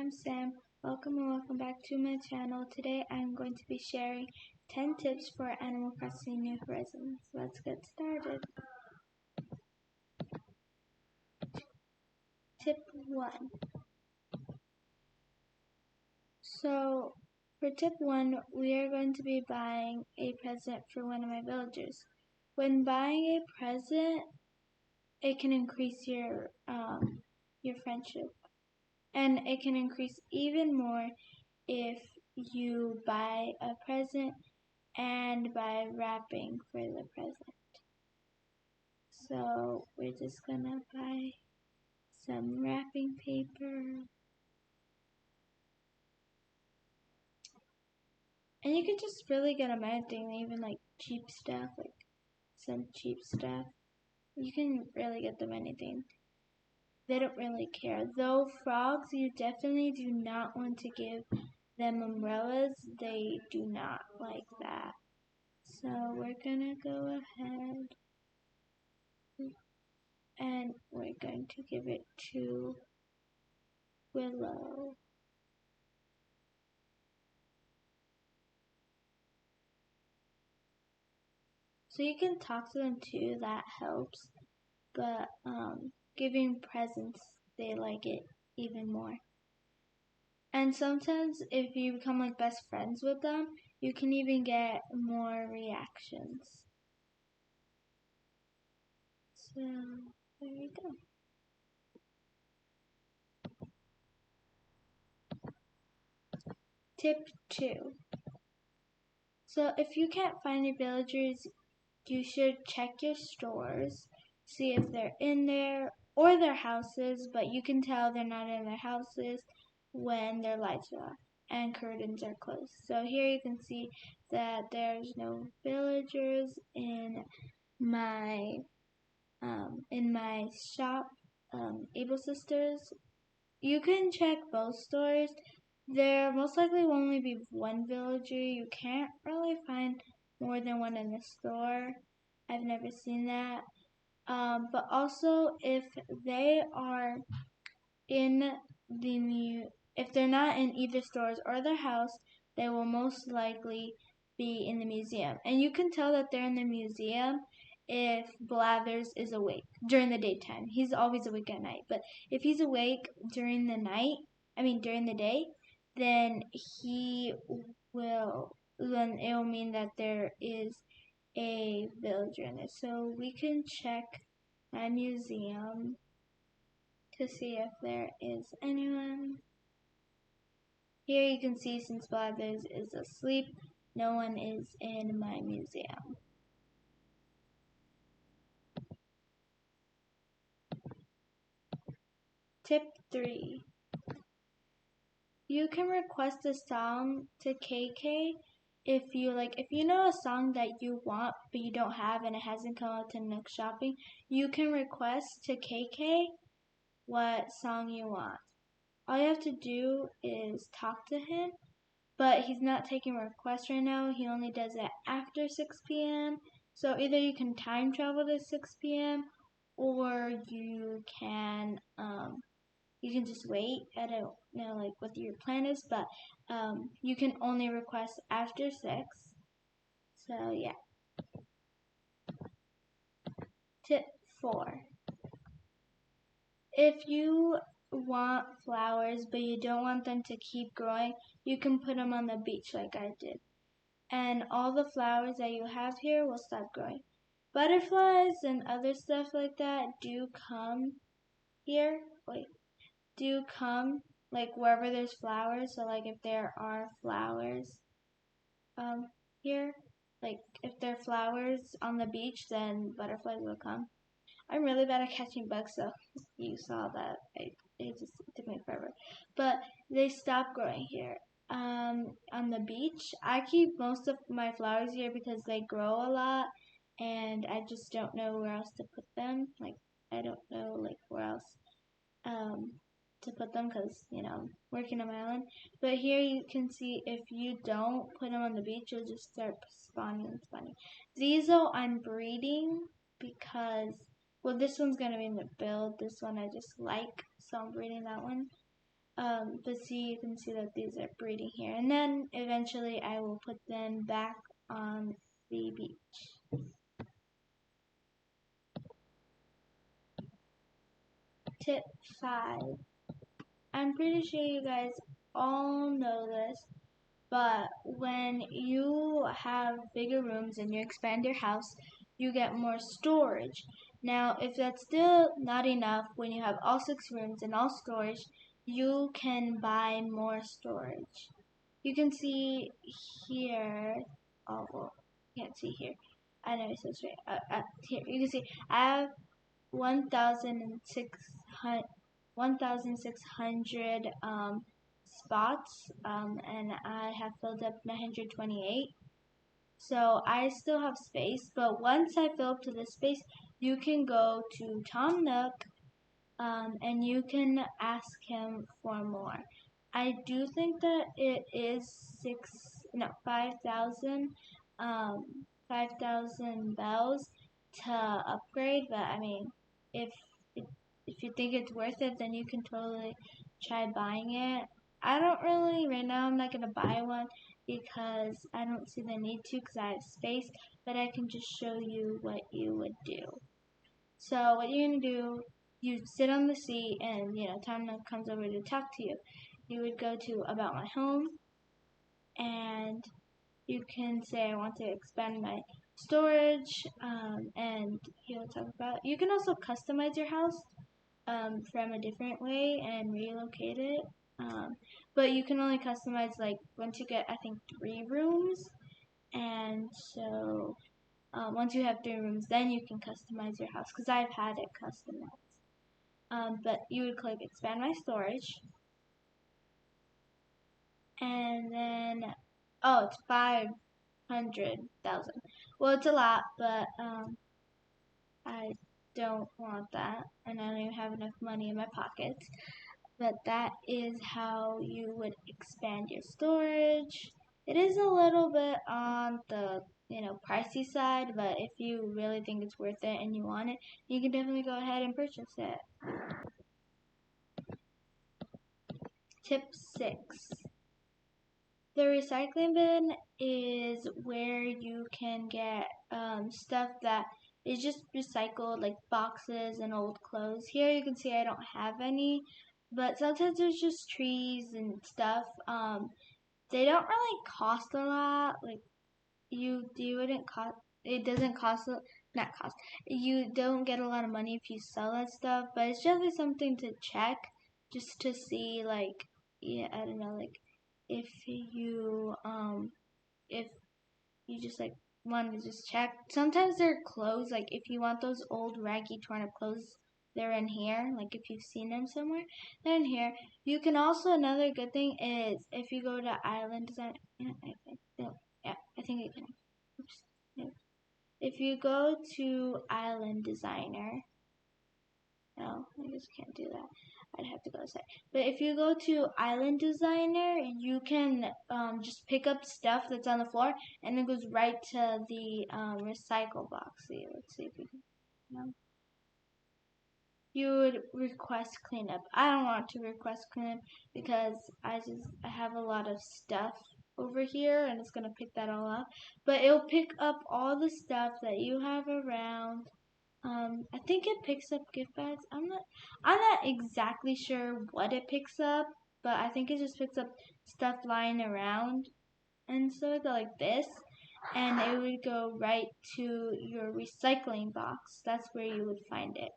I'm Sam. Welcome and welcome back to my channel. Today I'm going to be sharing 10 tips for Animal Crossing New Horizons. Let's get started. Tip 1. So for tip 1, we are going to be buying a present for one of my villagers. When buying a present, it can increase your friendship. And it can increase even more if you buy a present and buy wrapping for the present. So we're just gonna buy some wrapping paper. And you can just really get a mad thing, even like cheap stuff, like some cheap stuff. You can really get them anything. They don't really care. Though frogs, you definitely do not want to give them umbrellas. They do not like that. So we're gonna go ahead and we're going to give it to Willow. So you can talk to them too, that helps. But giving presents, they like it even more. And sometimes if you become like best friends with them, you can even get more reactions. So there you go. Tip 2. So if you can't find your villagers, you should check your stores, see if they're in there or their houses, but you can tell they're not in their houses when their lights are off and curtains are closed. So here you can see that there's no villagers in my shop, Able Sisters. You can check both stores. There most likely will only be one villager. You can't really find more than one in the store. I've never seen that. But also, if they are in if they're not in either stores or their house, they will most likely be in the museum. And you can tell that they're in the museum if Blathers is awake during the daytime. He's always awake at night. But if he's awake during the day, then then it will mean that there is a villager in it. So we can check my museum to see if there is anyone. Here you can see since Blathers is asleep, no one is in my museum. Tip 3. You can request a song to KK if you know a song that you want but you don't have and it hasn't come out to Nook Shopping. You can request to KK what song you want. All you have to do is talk to him, but he's not taking requests right now. He only does it after 6 p.m. So either you can time travel to 6 p.m. or you can just wait. I don't know what your plan is, but you can only request after 6. So yeah. Tip 4. If you want flowers but you don't want them to keep growing, you can put them on the beach like I did. And all the flowers that you have here will stop growing. Butterflies and other stuff like that do come here. Do come wherever there's flowers. So if there are flowers here, if there are flowers on the beach, then butterflies will come. I'm really bad at catching bugs, so you saw that. It just took me forever. But they stop growing here. On the beach, I keep most of my flowers here because they grow a lot, and I just don't know where else to put them. I don't know where else to put them because working on my island. But here you can see if you don't put them on the beach, you'll just start spawning and spawning. These though I'm breeding because this one's gonna be in the build. This one I just like, so I'm breeding that one. But see, you can see that these are breeding here, and then eventually I will put them back on the beach. Tip 5. I'm pretty sure you guys all know this, but when you have bigger rooms and you expand your house, you get more storage. Now, if that's still not enough, when you have all 6 rooms and all storage, you can buy more storage. You can see here, oh, well, you can't see here. I know it's so straight. Here, you can see I have 1,600 spots, and I have filled up 928. So I still have space, but once I fill up to this space, you can go to Tom Nook, and you can ask him for more. I do think that it is 5,000, 5,000 bells to upgrade, but I mean, if if you think it's worth it, then you can totally try buying it. I don't really, right now I'm not going to buy one because I don't see the need to because I have space, but I can just show you what you would do. So what you're going to do, you sit on the seat and, Tom comes over to talk to you. You would go to About My Home, and you can say, I want to expand my storage, and he'll talk about, you can also customize your house from a different way and relocate it. But you can only customize like once you get, I think, 3 rooms. And so once you have 3 rooms, then you can customize your house because I've had it customized. But you would click expand my storage. And then, oh, it's 500,000. Well, it's a lot, but I don't want that, and I don't even have enough money in my pockets. But that is how you would expand your storage. It is a little bit on the pricey side, but if you really think it's worth it and you want it, you can definitely go ahead and purchase it. Tip 6. The recycling bin is where you can get stuff that is just recycled, like boxes and old clothes. Here you can see I don't have any, but sometimes there's just trees and stuff. They don't really cost a lot. Like you wouldn't cost. It doesn't cost. Not cost. You don't get a lot of money if you sell that stuff, but it's just something to check, just to see. Like, yeah, I don't know. Like if you just like want to just check. Sometimes they're clothes. Like if you want those old raggy torn up clothes, they're in here. Like if you've seen them somewhere, they're in here. You can also, another good thing is if you go to Island Design. I think it can. Oops. No. If you go to Island Designer, no, I just can't do that. I'd have to go outside. But if you go to Island Designer, you can just pick up stuff that's on the floor, and it goes right to the recycle box. See, let's see if we can. No. You would request cleanup. I don't want to request cleanup because I have a lot of stuff over here, and it's gonna pick that all up. But it'll pick up all the stuff that you have around. I think it picks up gift bags. I'm not exactly sure what it picks up, but I think it just picks up stuff lying around, and so it go like this, and it would go right to your recycling box. That's where you would find it.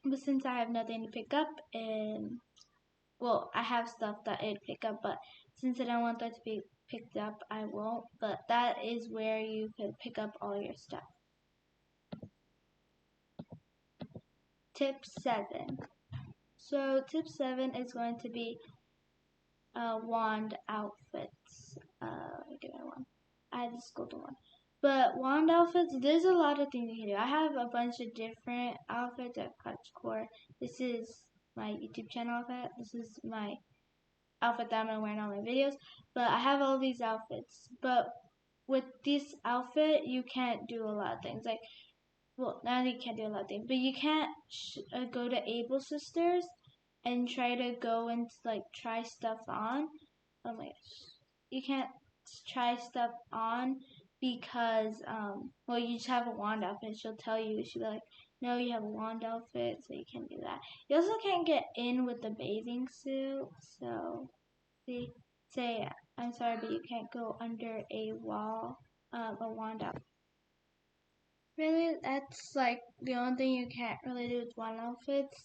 But since I have nothing to pick up, and well, I have stuff that it'd pick up, but since I don't want that to be picked up, I won't. But that is where you could pick up all your stuff. Tip 7. So tip 7 is going to be wand outfits. Let me get my wand. I had this golden one. But wand outfits, there's a lot of things you can do. I have a bunch of different outfits at Core. This is my YouTube channel outfit. This is my outfit that I'm going to wear in all my videos. But I have all these outfits. But with this outfit, you can't do a lot of things. Like, well, now you can't do a lot of things. But you can't go to Able Sisters and try to go and like try stuff on. Oh my gosh. You can't try stuff on because well, you just have a wand outfit. She'll tell you, she'll be like, no, you have a wand outfit, so you can't do that. You also can't get in with the bathing suit, so they say, I'm sorry, but you can't go under a wall of a wand outfit. Really, that's like the only thing you can't really do with wand outfits.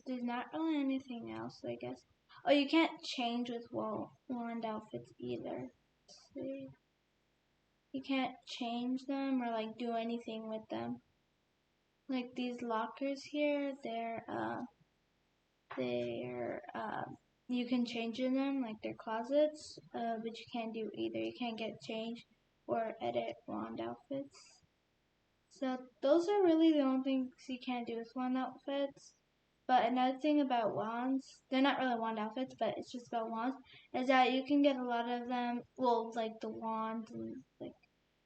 There's not really anything else, I guess. Oh, you can't change with wand outfits either. See, you can't change them or like do anything with them. Like these lockers here, you can change in them, like they're closets, but you can't do either. You can't get change or edit wand outfits. So those are really the only things you can't do with wand outfits. But another thing about wands, they're not really wand outfits, but it's just about wands, is that you can get a lot of them, well, like the wands, and like,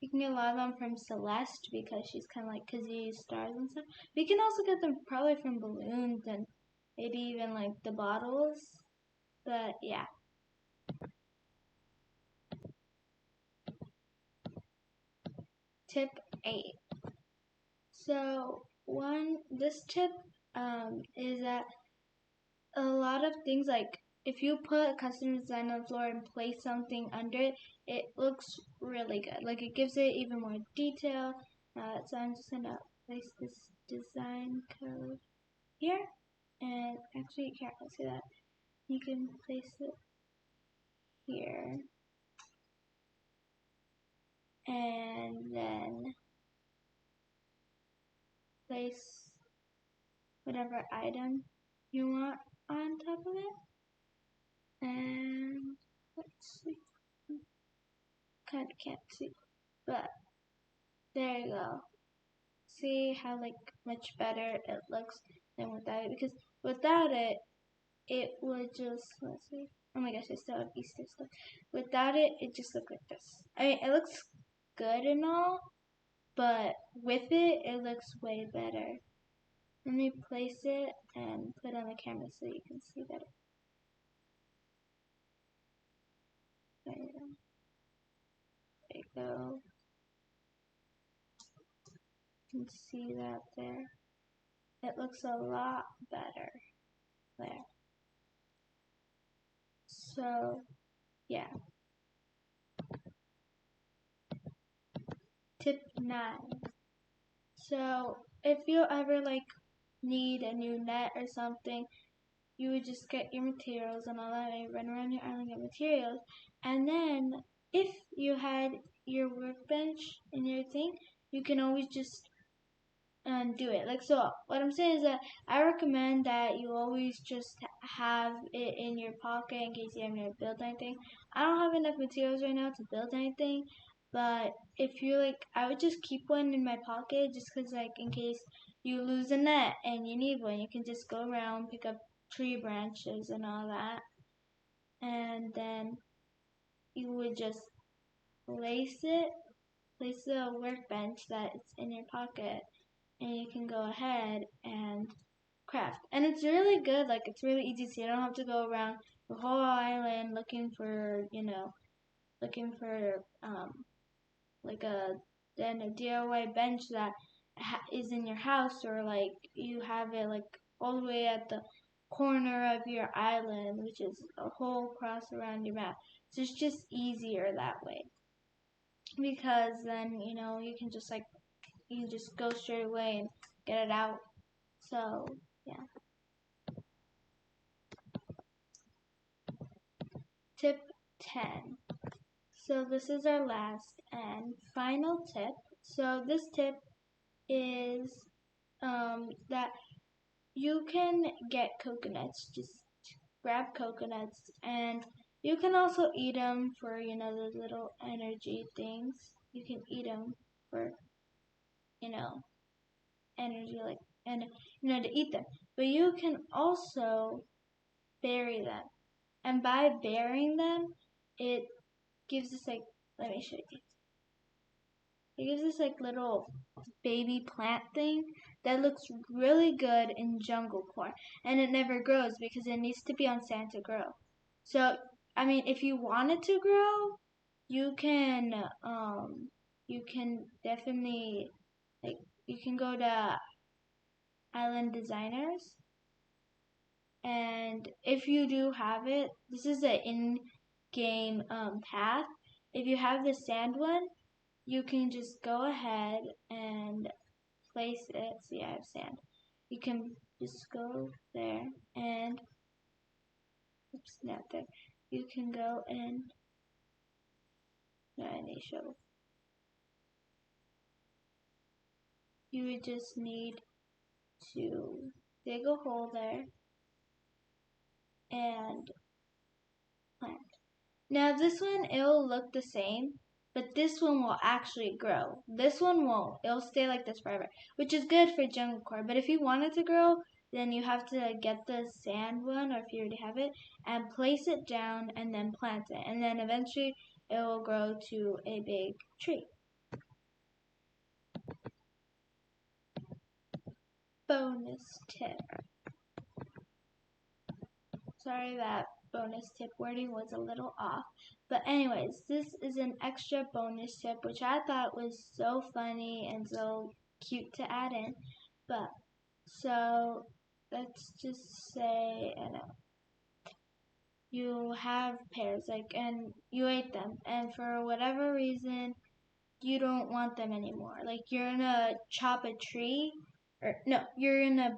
you can get a lot of them from Celeste because she's kind of like, because you use stars and stuff. But you can also get them probably from balloons and maybe even like the bottles. But yeah. Tip 8. So this tip is that a lot of things, like if you put a custom design on the floor and place something under it, it looks really good. Like it gives it even more detail. So I'm just gonna place this design code here, and actually you can't see that. You can place it here, and then place whatever item you want on top of it. And let's see, kind of can't see, but there you go. See how like much better it looks than without it, because without it, it would just, let's see, oh my gosh, I still have Easter stuff. Without it, it just looked like this. I mean, it looks good and all, but with it, it looks way better. Let me place it and put it on the camera so you can see better. There you go. There you go. You can see that there. It looks a lot better there. So, yeah. Tip 9. So, if you ever like need a new net or something, you would just get your materials and all that, and run around your island and get materials. And then, if you had your workbench in your thing, you can always just do it. Like, so what I'm saying is that I recommend that you always just have it in your pocket in case you have to build anything. I don't have enough materials right now to build anything, but if you like, I would just keep one in my pocket just because, like, in case you lose a net and you need one, you can just go around, pick up tree branches and all that, and then you would just place the workbench that's in your pocket, and you can go ahead and craft. And it's really good, like it's really easy, so you don't have to go around the whole island looking for, like a DIY bench that is in your house, or like you have it like all the way at the corner of your island, which is a whole cross around your map. So it's just easier that way, because then you can just go straight away and get it out. So yeah. Tip 10. So this is our last and final tip. So this tip is that you can get coconuts. Just grab coconuts, and you can also eat them for the little energy things. You can eat them for energy, like, and to eat them. But you can also bury them, and by burying them, it gives us like, let me show you. It gives this like little baby plant thing that looks really good in jungle corn, and it never grows because it needs to be on sand to grow. So, I mean, if you want it to grow, you can definitely, like, you can go to Island Designers, and if you do have it, this is an in-game path. If you have the sand one, you can just go ahead and place it. See, I have sand. You can just go there and, oops, not there. You can go and, no, I need shovel. You would just need to dig a hole there and plant. Now this one, it'll look the same, but this one will actually grow. This one won't. It'll stay like this forever, which is good for jungle core. But if you want it to grow, then you have to get the sand one, or if you already have it, and place it down and then plant it. And then eventually it will grow to a big tree. Bonus tip. Sorry, that bonus tip wording was a little off. But anyways, this is an extra bonus tip, which I thought was so funny and so cute to add in. But, so, let's just say, I know, you have pears, like, and you ate them, and for whatever reason, you don't want them anymore. Like, you're gonna chop a tree, or, no, you're gonna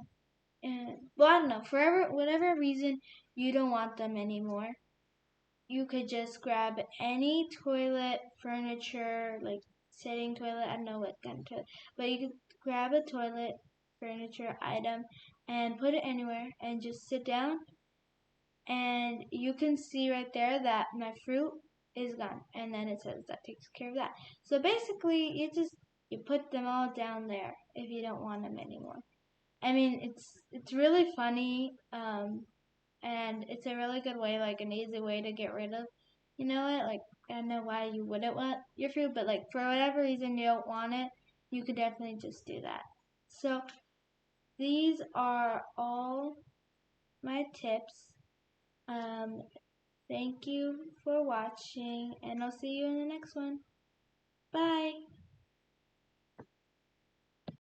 well, I don't know, for whatever reason you don't want them anymore, you could just grab any toilet furniture, like sitting toilet, I don't know what kind of toilet, but you could grab a toilet furniture item and put it anywhere and just sit down, and you can see right there that my fruit is gone, and then it says that takes care of that. So basically, you put them all down there if you don't want them anymore. I mean, it's really funny, and it's a really good way, like an easy way to get rid of, you know it. Like, I don't know why you wouldn't want your fruit, but like for whatever reason you don't want it, you could definitely just do that. So these are all my tips. Thank you for watching, and I'll see you in the next one. Bye.